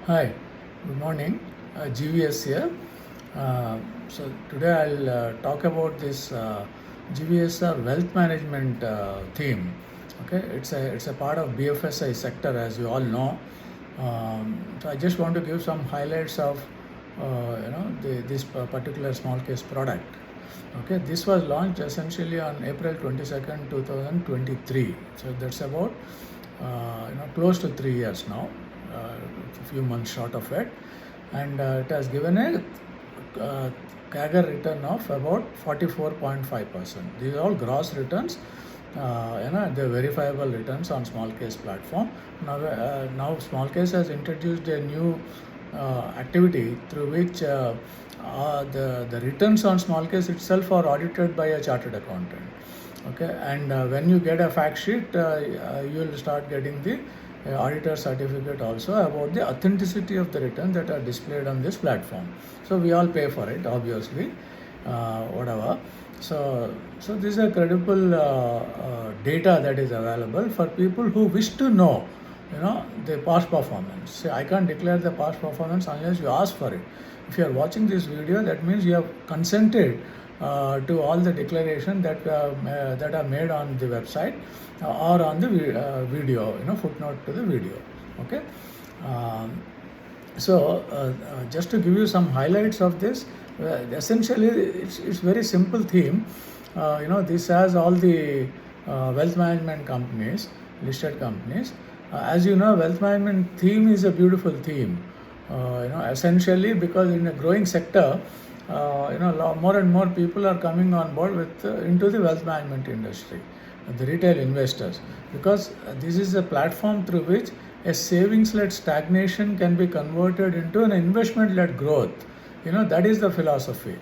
Hi, good morning. GVS here. So today I'll talk about this GVSR wealth management theme. Okay, it's a part of BFSI sector, as you all know. So I just want to give some highlights of this particular small case product. Okay, this was launched essentially on April 22nd, 2023. So that's about close to 3 years now, a few months short of it, and it has given a CAGR return of about 44.5%. These are all gross returns. The verifiable returns on small case platform. Now Smallcase has introduced a new activity through which the returns on small case itself are audited by a chartered accountant. Okay, and when you get a fact sheet, you will start getting the auditor certificate also about the authenticity of the returns that are displayed on this platform. So we all pay for it, obviously, whatever. So this is a credible data that is available for people who wish to know, the past performance. See, I can't declare the past performance unless you ask for it. If you are watching this video, that means you have consented to all the declaration that are made on the website or on the video, footnote to the video. Okay. Just to give you some highlights of this, essentially it's very simple theme. This has all the wealth management companies, listed companies. As you know, wealth management theme is a beautiful theme. Essentially because in a growing sector, more and more people are coming on board with into the wealth management industry, the retail investors, because this is a platform through which a savings-led stagnation can be converted into an investment-led growth. That is the philosophy.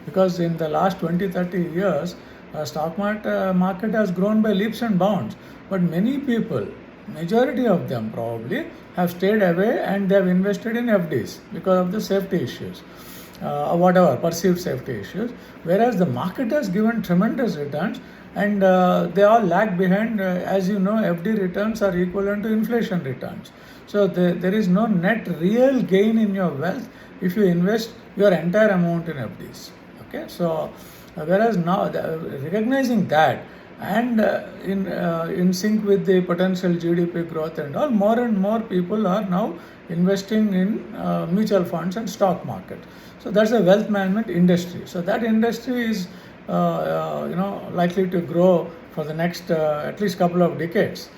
Because in the last 20-30 years, stock market has grown by leaps and bounds, but many people, majority of them probably, have stayed away and they have invested in FDs because of the safety issues. Whatever perceived safety issues, whereas the market has given tremendous returns and they all lag behind. As you know, FD returns are equivalent to inflation returns. So there is no net real gain in your wealth if you invest your entire amount in FDs. Okay, so whereas now recognizing that and in sync with the potential GDP growth and all, more and more people are now investing in mutual funds and stock market. So that's a wealth management industry. So that industry is likely to grow for the next at least couple of decades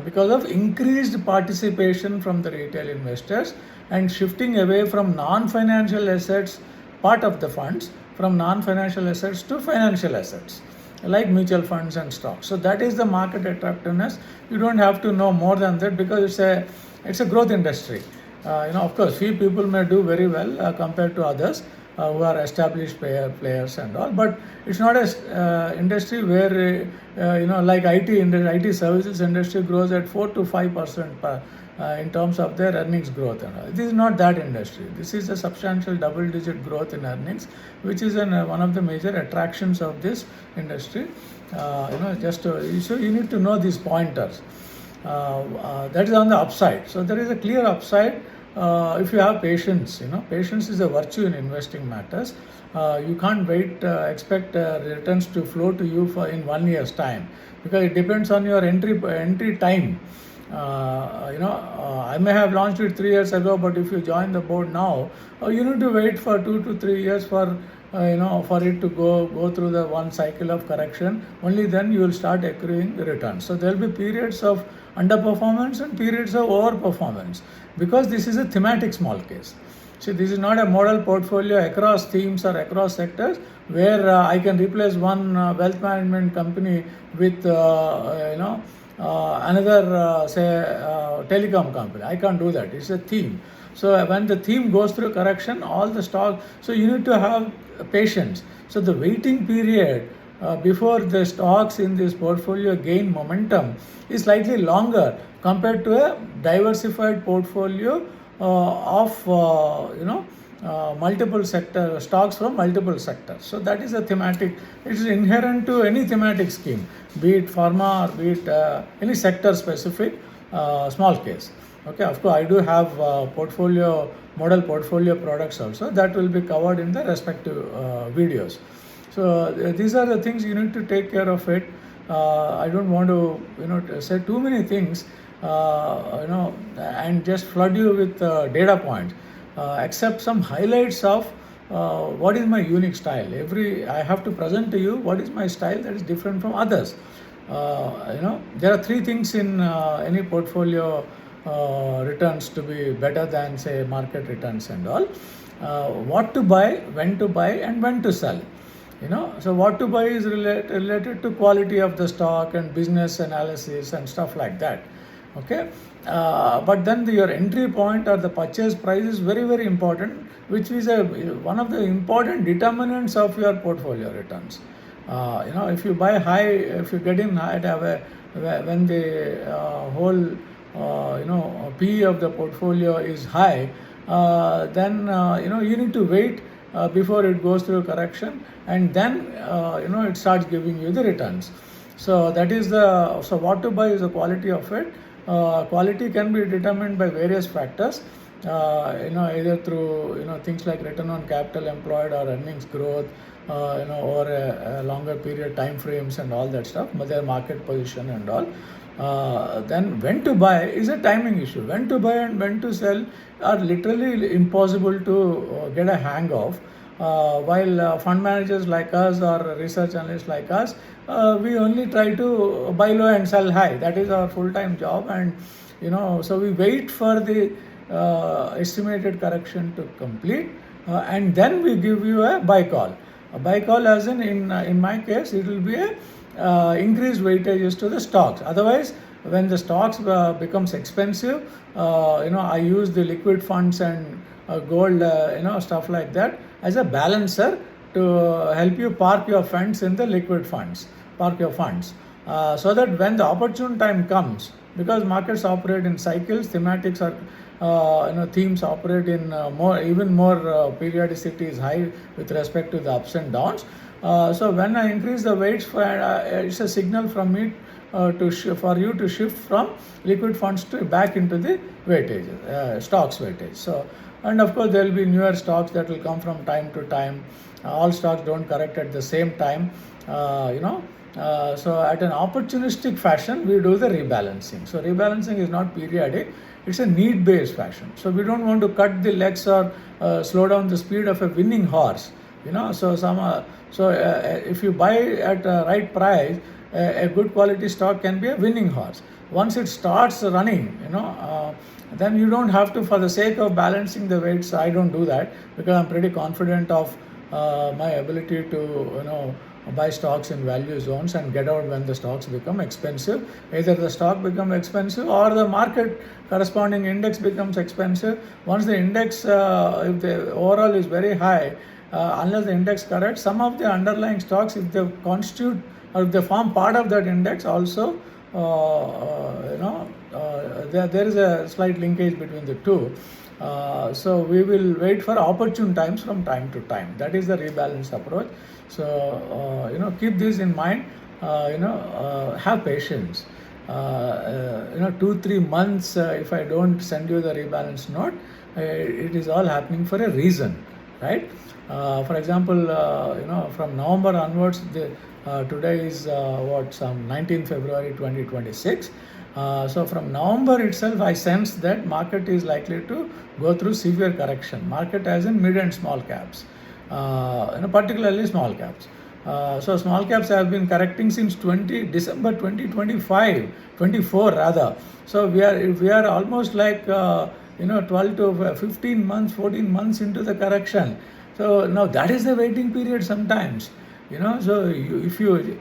because of increased participation from the retail investors and shifting away from non-financial assets, part of the funds, from non-financial assets to financial assets like mutual funds and stocks. So that is the market attractiveness. You don't have to know more than that because it's a growth industry. Of course, few people may do very well compared to others who are established players and all, but it's not a industry where like IT services industry grows at 4 to 5% in terms of their earnings growth. This is not that industry. This is a substantial double-digit growth in earnings, which is one of the major attractions of this industry. So you need to know these pointers. That is on the upside. So there is a clear upside if you have patience. Patience is a virtue in investing matters. You can't expect returns to flow to you in 1 year's time, because it depends on your entry time. I may have launched it 3 years ago, but if you join the board now, you need to wait for 2 to 3 years for it to go through the one cycle of correction. Only then you will start accruing the returns. So there will be periods of underperformance and periods of overperformance, because this is a thematic small case. See, this is not a model portfolio across themes or across sectors where I can replace one wealth management company with another telecom company. I can't do that. It's a theme. So when the theme goes through correction, all the stock, so you need to have patience. So the waiting period before the stocks in this portfolio gain momentum is slightly longer compared to a diversified portfolio of multiple sector stocks from multiple sectors. So that is a thematic. It is inherent to any thematic scheme, be it pharma or be it any sector specific small case. Okay, of course, I do have model portfolio products also that will be covered in the respective videos. So these are the things you need to take care of it. I don't want to say too many things, and just flood you with data points. Except some highlights of what is my unique style. I have to present to you what is my style that is different from others. There are three things in any portfolio returns to be better than, say, market returns and all. What to buy, and when to sell. So what to buy is related to quality of the stock and business analysis and stuff like that. Okay, but then your entry point or the purchase price is very, very important, which is one of the important determinants of your portfolio returns. If you buy high, if you get in high, when the whole P of the portfolio is high, then you need to wait before it goes through correction, and then it starts giving you the returns. So that is so what to buy is the quality of it. Quality can be determined by various factors, either through things like return on capital employed or earnings growth, over a longer period, time frames and all that stuff, but their market position and all. Then when to buy is a timing issue. When to buy and when to sell are literally impossible to get a hang of. While fund managers like us or research analysts like us, we only try to buy low and sell high. That is our full-time job, and so we wait for the estimated correction to complete, and then we give you a buy call. A buy call, as in my case, it will be a increased weightages to the stocks. Otherwise, when the stocks becomes expensive, I use the liquid funds and gold, stuff like that as a balancer to help you park your funds in the liquid funds, so that when the opportune time comes, because markets operate in cycles, thematics are themes operate in even more periodicity is high with respect to the ups and downs. So when I increase the weights, it's a signal from me for you to shift from liquid funds back into the weightage, stocks weightage. So, and of course there will be newer stocks that will come from time to time. All stocks don't correct at the same time. So at an opportunistic fashion, we do the rebalancing. So rebalancing is not periodic, it's a need-based fashion. So we don't want to cut the legs or slow down the speed of a winning horse. So if you buy at a right price, a good quality stock can be a winning horse. Once it starts running, then you don't have to, for the sake of balancing the weights. I don't do that because I'm pretty confident of my ability to buy stocks in value zones and get out when the stocks become expensive. Either the stock becomes expensive or the market corresponding index becomes expensive. Once the index, if the overall is very high, unless the index corrects, some of the underlying stocks, if they constitute or if they form part of that index also, there is a slight linkage between the two. So we will wait for opportune times from time to time. That is the rebalance approach. So keep this in mind. Have patience. 2-3 months, if I don't send you the rebalance note, it is all happening for a reason, right? For example, from November onwards, today is some 19 February 2026. So from November itself, I sense that market is likely to go through severe correction. Market as in mid and small caps, particularly small caps. So small caps have been correcting since December 2024 rather. So we are almost like 12 to 15 months, 14 months into the correction. So now that is the waiting period sometimes. So if you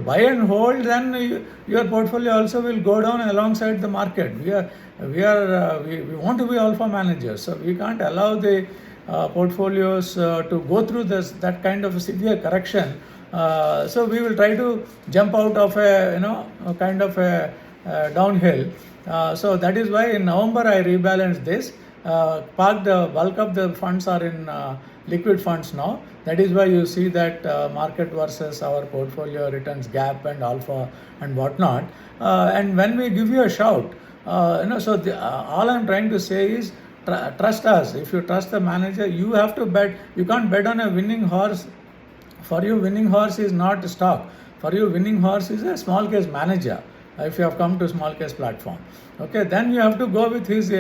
buy and hold, then your portfolio also will go down alongside the market. We want to be alpha managers, so we can't allow the portfolios to go through that kind of a severe correction. So we will try to jump out of a kind of a downhill. So that is why in November I rebalanced this. The bulk of the funds are in liquid funds now. That is why you see that market versus our portfolio returns gap and alpha and whatnot. And when we give you a shout, So all I'm trying to say is trust us. If you trust the manager, you have to bet. You can't bet on a winning horse. For you, winning horse is not stock. For you, winning horse is a small case manager. If you have come to small case platform, okay, then you have to go with his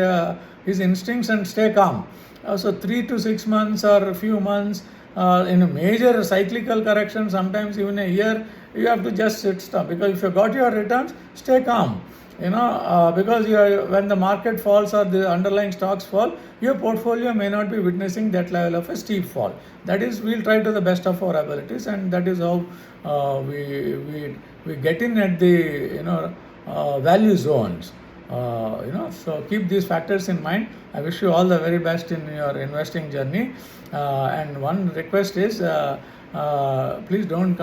instincts and stay calm. So 3 to 6 months or a few months in a major cyclical correction, sometimes even a year, you have to just sit still, because if you got your returns, stay calm. Because when the market falls or the underlying stocks fall, your portfolio may not be witnessing that level of a steep fall. That is, we'll try to the best of our abilities, and that is how we get in at the value zones. So keep these factors in mind. I wish you all the very best in your investing journey. And one request is, please don't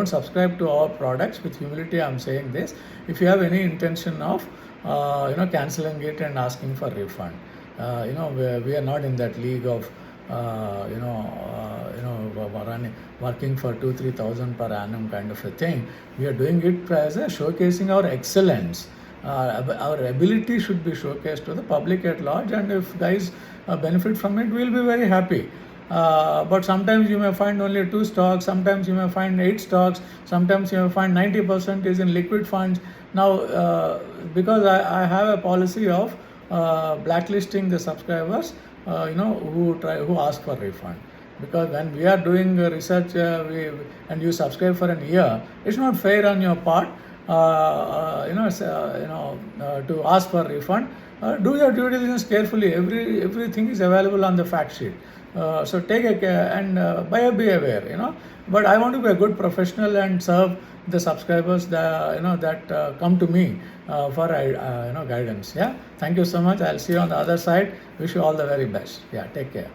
subscribe to our products. With humility, I'm saying this. If you have any intention of canceling it and asking for refund, we are not in that league of working for 2,000-3,000 per annum kind of a thing. We are doing it as a showcasing our excellence. Our ability should be showcased to the public at large, and if guys benefit from it, we'll be very happy. But sometimes you may find only 2 stocks, sometimes you may find 8 stocks, sometimes you may find 90% is in liquid funds. Now, because I have a policy of blacklisting the subscribers, who ask for refund. Because when we are doing research and you subscribe for a year, it's not fair on your part, to ask for refund. Do your due diligence carefully. Everything is available on the fact sheet. So take a care and buyer be aware. But I want to be a good professional and serve the subscribers that come to me for guidance. Yeah. Thank you so much. I'll see you on the other side. Wish you all the very best. Yeah. Take care.